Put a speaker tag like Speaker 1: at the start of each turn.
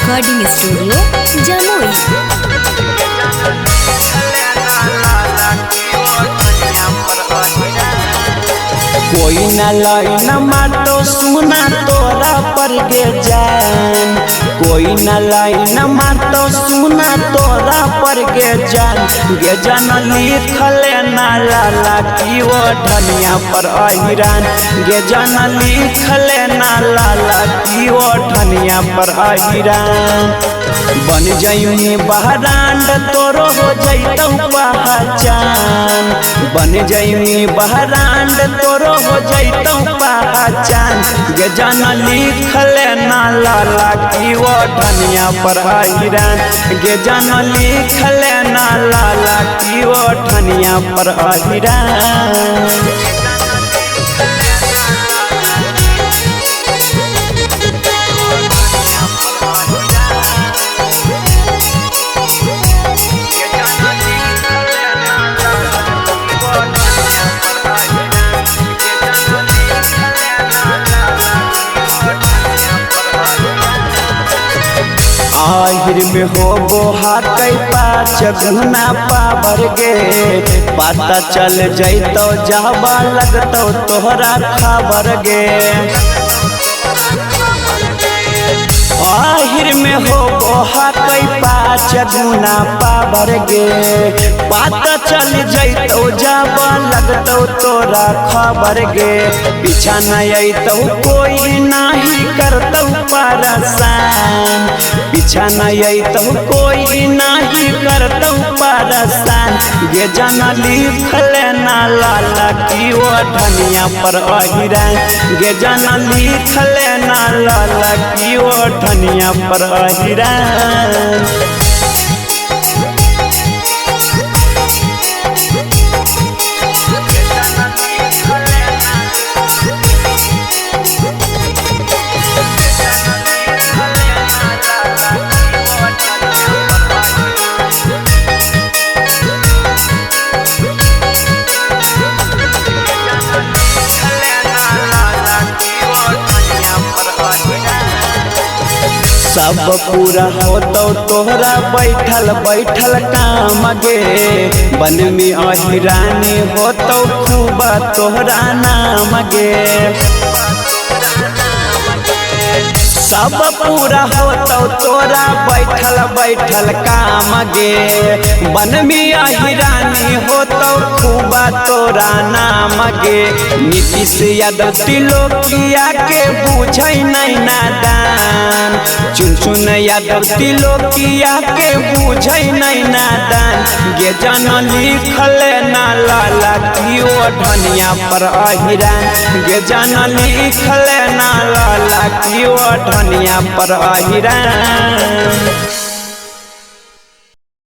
Speaker 1: Recording studio Jamui.
Speaker 2: कोई न line माटो सुना तोरा पर गे जान, कोई न लाइन माटो सुना तोरा पर गे जान लिखले ना लाला की वो धनिया पर अहिरान, गे जान लिखले ना लाला की वो धनिया पर अहिरान। बन जाइए बहरांड तोरो हो जैतौ पहचान, बन जाइए बहरांड तोरो हो जैतौ पहचान, गे जान लिखले ना लाला की वो धनिया पर अहिरान, गे जान लिखले ना लाला की वो धनिया पर अहिरान। आहिर में हो बोहा कई पाँच गुना पावर गे, पता चल जैतो जाबा लगतो तोहरा खबर गे। आहिर में हो बोहा कई पाँच गुना पावर गे, पता चल जैतो जाबा लगतो तोरा खबर गे। पीछा न अतो कोई नाही करतो परेशान, पीछा न अतो कोई नाही करतो परेशान, गे जान लिखले ना लाला की वो धनिया पर अहिरान, गे जान लिखले ना लाला की वो धनिया पर अहिरान। सब पूरा होतो तोहरा बैठल बैठल काम गे, बन में अहिरानी होतो खूब तोहरा नाम गे। सब पूरा होतो तोरा बैठल बैठल काम गे, बन में अहिरानी होतो खूब तोरा नाम गे। नीतीश यादव तिलोकिया के बुझै नहीं नादान, चुन चुन यादव तिलोकिया के बुझै नहीं नादान, गे जान लिखले ना लाला की वो धनिया पर अहिरान, गे जान लिखले ना लाला की वो धनिया पर अहिरान।